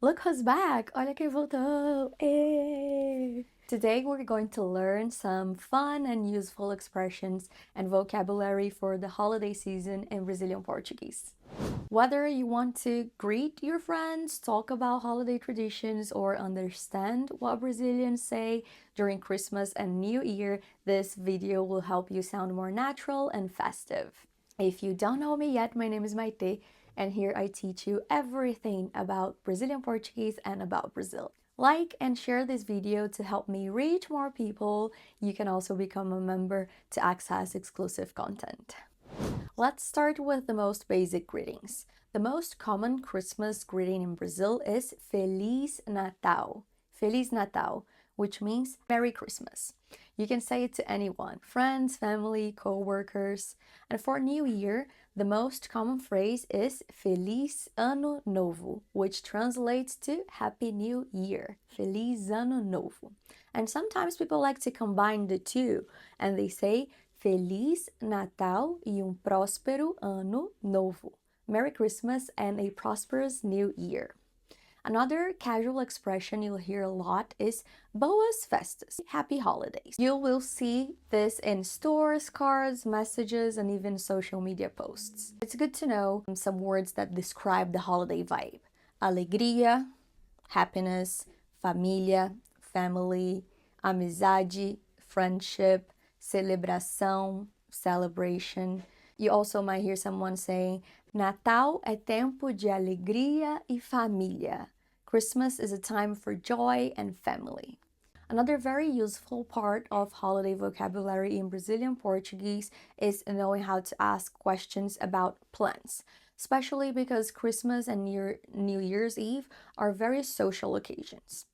Look who's back! Olha quem voltou! Ê! Today we're going to learn some fun and useful expressions and vocabulary for the holiday season in Brazilian Portuguese. Whether you want to greet your friends, talk about holiday traditions, or understand what Brazilians say during Christmas and New Year, this video will help you sound more natural and festive. If you don't know me yet, my name is Maite, and here I teach you everything about Brazilian Portuguese and about Brazil. Like and share this video to help me reach more people. You can also become a member to access exclusive content. Let's start with the most basic greetings. The most common Christmas greeting in Brazil is Feliz Natal. Feliz Natal, which means Merry Christmas. You can say it to anyone, friends, family, co-workers. And for New Year, the most common phrase is Feliz Ano Novo, which translates to Happy New Year. Feliz Ano Novo. And sometimes people like to combine the two, and they say Feliz Natal e próspero Ano Novo. Merry Christmas and a prosperous New Year. Another casual expression you'll hear a lot is Boas Festas, Happy Holidays. You will see this in stores, cards, messages, and even social media posts. It's good to know some words that describe the holiday vibe. Alegria, happiness, família, family, amizade, friendship, celebração, celebration. You also might hear someone saying, Natal é tempo de alegria e família. Christmas is a time for joy and family. Another very useful part of holiday vocabulary in Brazilian Portuguese is knowing how to ask questions about plans, especially because Christmas and New Year's Eve are very social occasions.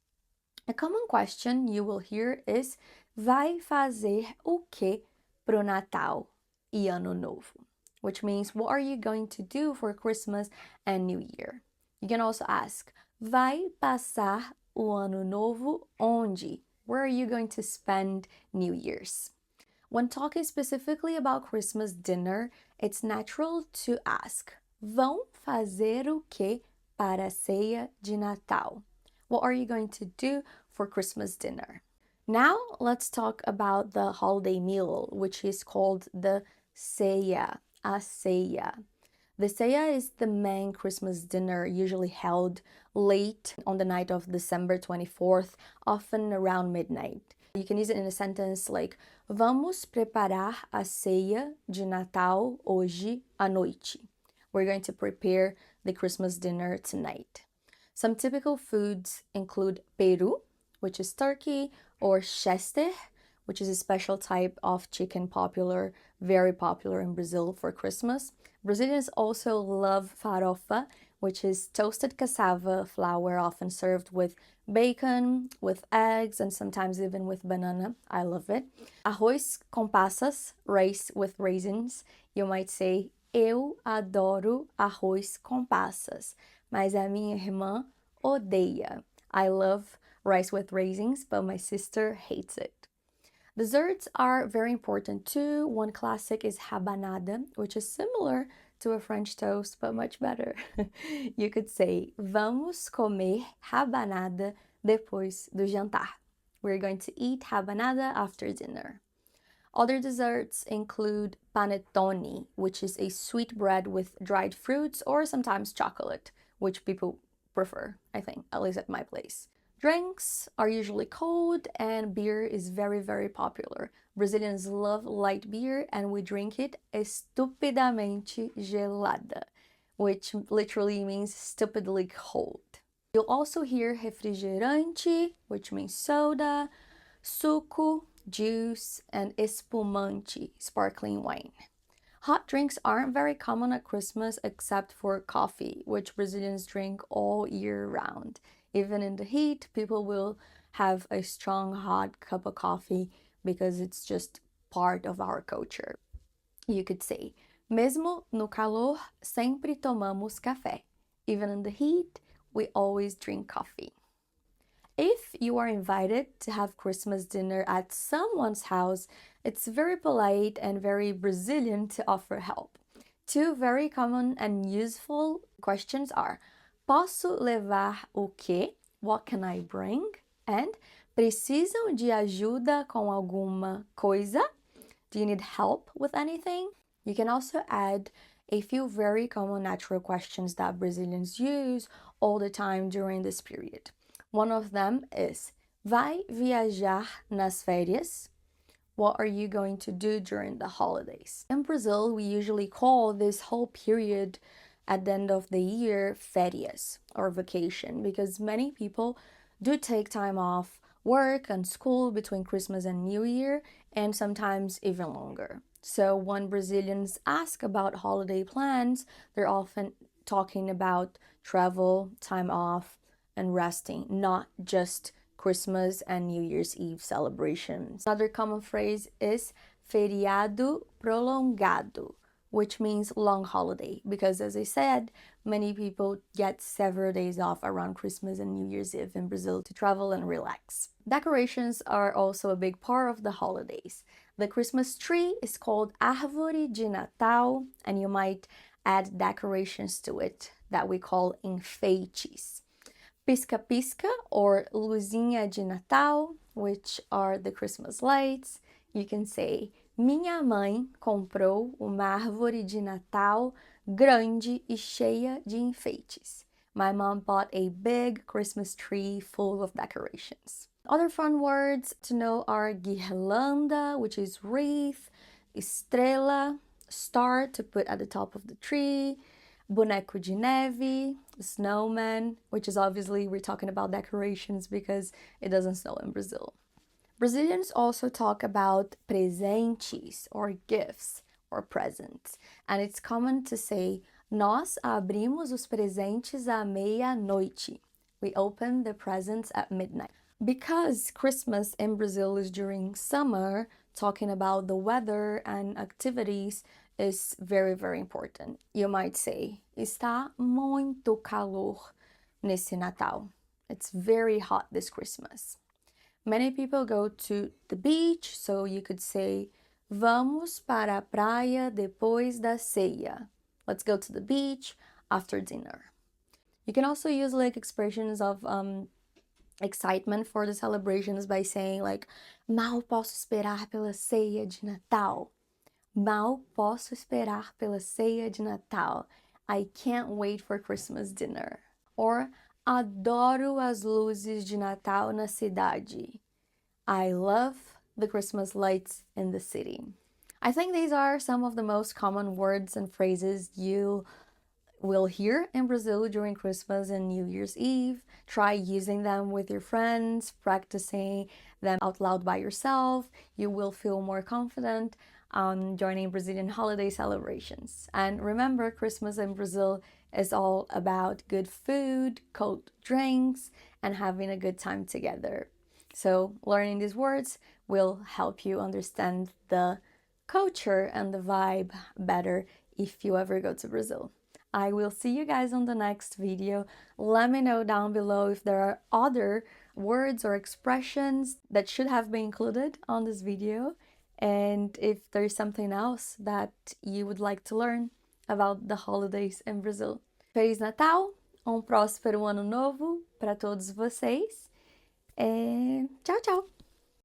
A common question you will hear is Vai fazer o que pro Natal e Ano Novo? Which means, what are you going to do for Christmas and New Year? You can also ask, Vai passar o Ano Novo onde? Where are you going to spend New Year's? When talking specifically about Christmas dinner, it's natural to ask, Vão fazer o que para a ceia de Natal? What are you going to do for Christmas dinner? Now, let's talk about the holiday meal, which is called the ceia, a ceia. The ceia is the main Christmas dinner usually held late on the night of December 24th, often around midnight. You can use it in a sentence like Vamos preparar a ceia de Natal hoje à noite. We're going to prepare the Christmas dinner tonight. Some typical foods include peru, which is turkey, or chester, which is a special type of chicken very popular in Brazil for Christmas. Brazilians also love farofa, which is toasted cassava flour often served with bacon, with eggs, and sometimes even with banana. I love it. Arroz com passas, rice with raisins. You might say, Eu adoro arroz com passas, mas a minha irmã odeia. I love rice with raisins, but my sister hates it. Desserts are very important too. One classic is rabanada, which is similar to a French toast, but much better. You could say, Vamos comer rabanada depois do jantar. We're going to eat rabanada after dinner. Other desserts include panetone, which is a sweet bread with dried fruits or sometimes chocolate, which people prefer, I think, at least at my place. Drinks are usually cold and beer is very popular. Brazilians love light beer and we drink it estupidamente gelada, which literally means stupidly cold. You'll also hear refrigerante, which means soda, suco, juice, and espumante, sparkling wine. Hot drinks aren't very common at Christmas except for coffee, which Brazilians drink all year round. Even in the heat, people will have a strong hot cup of coffee because it's just part of our culture. You could say, mesmo no calor, sempre tomamos café. Even in the heat, we always drink coffee. If you are invited to have Christmas dinner at someone's house, it's very polite and very Brazilian to offer help. Two very common and useful questions are, posso levar o quê? What can I bring? And precisam de ajuda com alguma coisa? Do you need help with anything? You can also add a few very common natural questions that Brazilians use all the time during this period. One of them is: vai viajar nas férias? What are you going to do during the holidays? In Brazil, we usually call this whole period at the end of the year férias or vacation because many people do take time off work and school between Christmas and New Year and sometimes even longer. So when Brazilians ask about holiday plans, they're often talking about travel, time off, and resting, not just Christmas and New Year's Eve celebrations. Another common phrase is feriado prolongado, which means long holiday, because as I said, many people get several days off around Christmas and New Year's Eve in Brazil to travel and relax. Decorations are also a big part of the holidays. The Christmas tree is called Árvore de Natal, and you might add decorations to it that we call enfeites. Pisca-pisca or luzinha de Natal, which are the Christmas lights. You can say: minha mãe comprou uma árvore de Natal grande e cheia de enfeites. My mom bought a big Christmas tree full of decorations. Other fun words to know are guirlanda, which is wreath, estrela, star to put at the top of the tree, boneco de neve, snowman, which is obviously we're talking about decorations because it doesn't snow in Brazil. Brazilians also talk about presentes or gifts or presents, and it's common to say: nós abrimos os presentes à meia-noite. We open the presents at midnight. Because Christmas in Brazil is during summer, talking about the weather and activities is very, very important. You might say: está muito calor nesse Natal. It's very hot this Christmas. Many people go to the beach, so you could say: vamos para a praia depois da ceia. Let's go to the beach after dinner. You can also use like expressions of excitement for the celebrations by saying like: mal posso esperar pela ceia de Natal. Mal posso esperar pela ceia de Natal. I can't wait for Christmas dinner. Or adoro as luzes de Natal na cidade. I love the Christmas lights in the city. I think these are some of the most common words and phrases you will hear in Brazil during Christmas and New Year's Eve. Try using them with your friends, practicing them out loud by yourself. You will feel more confident joining Brazilian holiday celebrations. And remember, Christmas in Brazil is all about good food, cold drinks, and having a good time together. So learning these words will help you understand the culture and the vibe better if you ever go to Brazil. I will see you guys on the next video. Let me know down below if there are other words or expressions that should have been included on this video, and if there's something else that you would like to learn about the holidays in Brazil. Feliz Natal, próspero ano novo para todos vocês, e tchau, tchau!